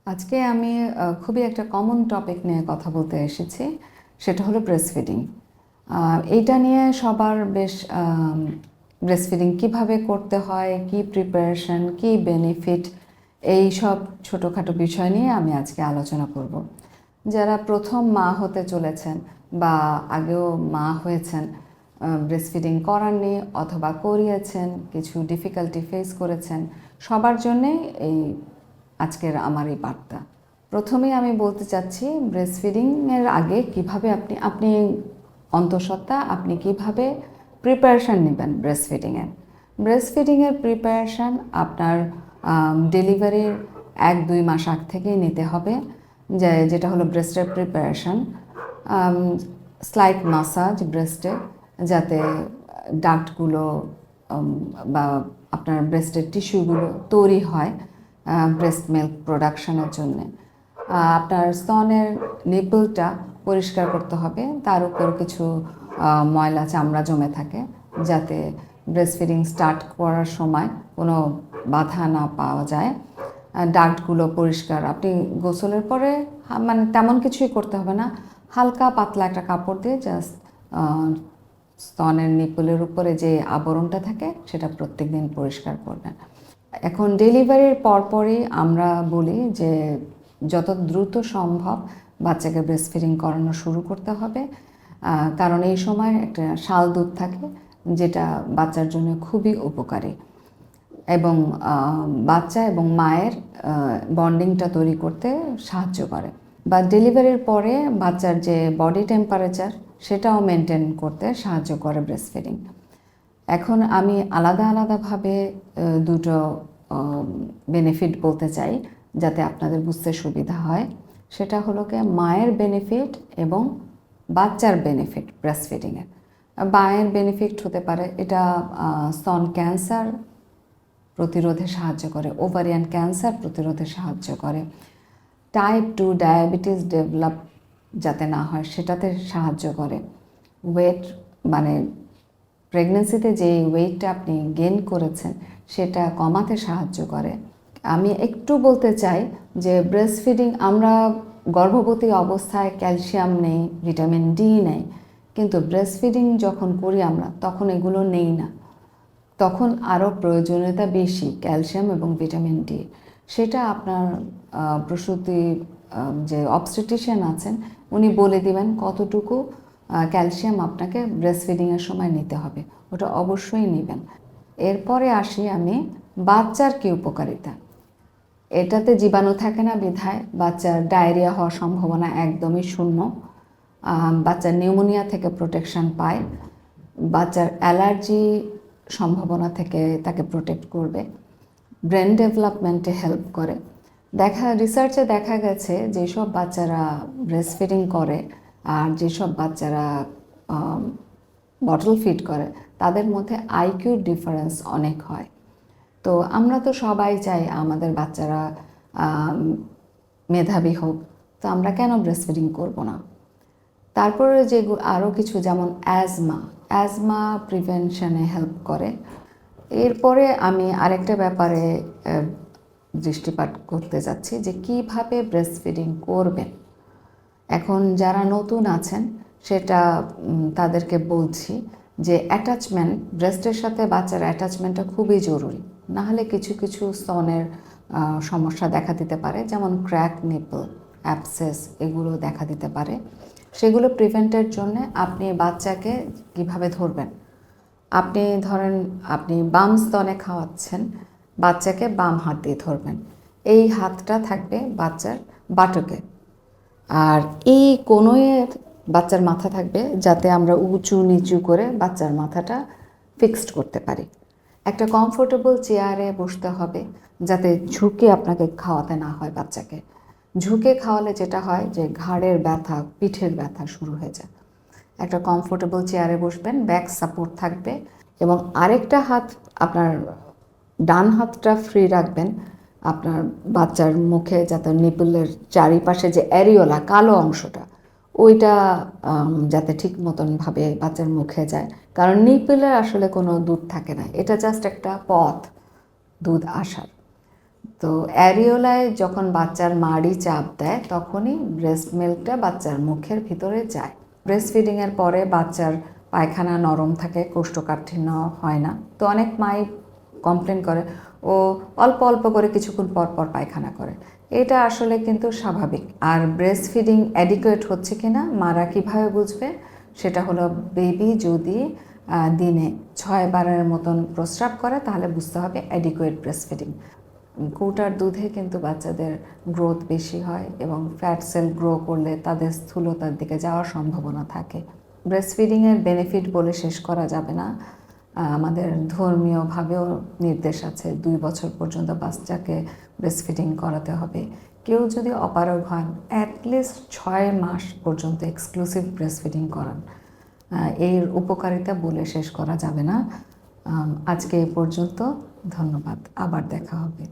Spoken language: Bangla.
আজকে আমি খুবই একটা কমন টপিক নিয়ে কথা বলতে এসেছি, সেটা হলো ব্রেস্ট ফিডিং। এইটা নিয়ে সবার বেশ ব্রেস্ট ফিডিং কীভাবে করতে হয়, কি প্রিপারেশন, কি বেনিফিট, এই সব ছোটোখাটো বিষয় নিয়ে আমি আজকে আলোচনা করব। যারা প্রথম মা হতে চলেছেন বা আগেও মা হয়েছেন, ব্রেস্ট ফিডিং করাননি অথবা করিয়েছেন, কিছু ডিফিকাল্টি ফেস করেছেন, সবার জন্যেই এই আজকের আমার এই বার্তা। প্রথমেই আমি বলতে চাচ্ছি ব্রেস্ট ফিডিংয়ের আগে কিভাবে আপনি অন্তঃসত্ত্বা আপনি কিভাবে প্রিপারেশান নেবেন ব্রেস্ট ফিডিংয়ের। ব্রেস্ট ফিডিংয়ের প্রিপারেশান আপনার ডেলিভারির 1-2 মাস আগ থেকেই নিতে হবে, যেটা হলো ব্রেস্টের প্রিপারেশান। স্লাইট মাসাজ ব্রেস্টে, যাতে ডাক্টগুলো বা আপনার ব্রেস্টের টিস্যুগুলো তৈরি হয় ব্রেস্ট মিল্ক প্রোডাকশনের জন্য। আপনার স্তনের নিপলটা পরিষ্কার করতে হবে, তার উপর কিছু ময়লা চামড়া জমে থাকে, যাতে ব্রেস্ট ফিডিং স্টার্ট করার সময় কোনো বাধা না পাওয়া যায়। ডাক্টগুলো পরিষ্কার, আপনি গোসলের পরে মানে তেমন কিছুই করতে হবে না, হালকা পাতলা একটা কাপড় দিয়ে জাস্ট স্তনের নিপলের উপরে যে আবরণটা থাকে সেটা প্রত্যেক দিন পরিষ্কার করবেন। এখন ডেলিভারির পরপরই আমরা বলি যে যত দ্রুত সম্ভব বাচ্চাকে ব্রেস্ট ফিডিং করানো শুরু করতে হবে, কারণ এই সময় একটা শাল দুধ থাকে যেটা বাচ্চার জন্য খুবই উপকারী এবং বাচ্চা এবং মায়ের বন্ডিংটা তৈরি করতে সাহায্য করে। বা ডেলিভারির পরে বাচ্চার যে বডি টেম্পারেচার সেটাও মেনটেন করতে সাহায্য করে ব্রেস্ট ফিডিং। এখন আমি আলাদা আলাদাভাবে দুটো বেনিফিট বলতে চাই যাতে আপনাদের বুঝতে সুবিধা হয়। সেটা হলো কি মায়ের বেনিফিট এবং বাচ্চার বেনিফিট ব্রেস্ট ফিডিংয়ের। মায়ের বেনিফিট হতে পারে এটা স্তন ক্যান্সার প্রতিরোধে সাহায্য করে, ওভারিয়ান ক্যান্সার প্রতিরোধে সাহায্য করে, টাইপ 2 ডায়াবেটিস ডেভেলপ যাতে না হয় সেটাতে সাহায্য করে, ওয়েট মানে প্রেগনেন্সিতে যে ওয়েটটা আপনি গেইন করেছেন সেটা কমাতে সাহায্য করে। আমি একটু বলতে চাই যে ব্রেস্ট ফিডিং আমরা গর্ভবতী অবস্থায় ক্যালসিয়াম নেই, ভিটামিন ডি নেই, কিন্তু ব্রেস্ট ফিডিং যখন করি আমরা তখন এগুলো নেই না, তখন আরও প্রয়োজনীয়তা বেশি ক্যালসিয়াম এবং ভিটামিন ডি। সেটা আপনার প্রসূতি যে অবস্টেট্রিশিয়ান আছেন উনি বলে দিবেন কতটুকু ক্যালসিয়াম আপনাকে ব্রেস্ট ফিডিংয়ের সময় নিতে হবে, ওটা অবশ্যই নেবেন। এরপরে আসি আমি বাচ্চার কী উপকারিতা। এটাতে জীবাণু থাকে না বিধায় বাচ্চার ডায়রিয়া হওয়ার সম্ভাবনা একদমই শূন্য, বাচ্চার নিউমোনিয়া থেকে প্রোটেকশন পায়, বাচ্চার অ্যালার্জি সম্ভাবনা থেকে তাকে প্রোটেক্ট করবে, ব্রেন ডেভেলপমেন্টে হেল্প করে। রিসার্চে দেখা গেছে যেসব বাচ্চারা ব্রেস্ট ফিডিং করে আর যেসব বাচ্চারা বটল ফিড করে তাদের মধ্যে আইকিউর ডিফারেন্স অনেক হয়। তো আমরা তো সবাই চাই আমাদের বাচ্চারা মেধাবী হোক, তো আমরা কেন ব্রেস্ট ফিডিং করবো না। তারপরে যে আরও কিছু যেমন অ্যাজমা প্রিভেনশনে হেল্প করে। এরপরে আমি আরেকটা ব্যাপারে দৃষ্টিপাত করতে যাচ্ছি যে কিভাবে ব্রেস্ট ফিডিং করবেন। এখন যারা নতুন আছেন সেটা তাদেরকে বলছি যে অ্যাটাচমেন্ট, ব্রেস্টের সাথে বাচ্চার অ্যাটাচমেন্টটা খুবই জরুরি, নাহলে কিছু কিছু স্তনের সমস্যা দেখা দিতে পারে, যেমন ক্র্যাক নিপল, অ্যাবসেস, এগুলো দেখা দিতে পারে। সেগুলো প্রিভেন্টের জন্য আপনি বাচ্চাকে কিভাবে ধরবেন। আপনি ধরেন আপনি বাম স্তনে খাওয়াচ্ছেন, বাচ্চাকে বাম হাত দিয়ে ধরবেন, এই হাতটা থাকবে বাচ্চার বাটকে, আর এই কোণে বাচ্চার মাথা থাকবে যাতে আমরা উঁচু নিচু করে বাচ্চার মাথাটা ফিক্সড করতে পারি। একটা কমফোর্টেবল চেয়ারে বসতে হবে যাতে ঝুঁকে আপনাকে খাওয়াতে না হয় বাচ্চাকে। ঝুঁকে খাওয়ালে যেটা হয় যে ঘাড়ের ব্যথা, পিঠের ব্যথা শুরু হয়ে যায়। একটা কমফোর্টেবল চেয়ারে বসবেন, ব্যাক সাপোর্ট থাকবে এবং আরেকটা হাত আপনার ডান হাতটা ফ্রি রাখবেন আপনার বাচ্চার মুখে, যাতে নিপলের চারিপাশে যে অ্যারিওলা কালো অংশটা ওইটা যাতে ঠিক মতনভাবে বাচ্চার মুখে যায়, কারণ নিপলে আসলে কোনো দুধ থাকে না, এটা জাস্ট একটা পথ দুধ আসার। তো অ্যারিওলায় যখন বাচ্চার মাড়ি চাপ দেয় তখনই ব্রেস্ট মিল্কটা বাচ্চার মুখের ভিতরে যায়। ব্রেস্ট ফিডিংয়ের পরে বাচ্চার পায়খানা নরম থাকে, কোষ্ঠকাঠিন্য হয় না। তো অনেক মাই কমপ্লেন করে ও অল্প অল্প করে কিছুক্ষণ পর পর পায়খানা করে। এটা আসলে কিন্তু স্বাভাবিক। আর ব্রেস্ট ফিডিং অ্যাডিকুয়েট হচ্ছে কিনা মারা কীভাবে বুঝবে, সেটা হলো বেবি যদি দিনে 6 বারের মতন প্রস্রাব করে তাহলে বুঝতে হবে অ্যাডিকুয়েট ব্রেস্ট ফিডিং। কৌটার দুধে কিন্তু বাচ্চাদের গ্রোথ বেশি হয় এবং ফ্যাট সেল গ্রো করলে তাদের স্থূলতার দিকে যাওয়ার সম্ভাবনা থাকে। ব্রেস্ট ফিডিংয়ের বেনিফিট বলে শেষ করা যাবে না। আমাদের ধর্মীয়ভাবেও নির্দেশ আছে 2 বছর পর্যন্ত বাচ্চাকে ব্রেস্ট ফিডিং করাতে হবে। কেউ যদি অপারগ হন অ্যাটলিস্ট 6 মাস পর্যন্ত এক্সক্লুসিভ ব্রেস্ট ফিডিং করান। এর উপকারিতা বলে শেষ করা যাবে না। আজকে এই পর্যন্ত। ধন্যবাদ, আবার দেখা হবে।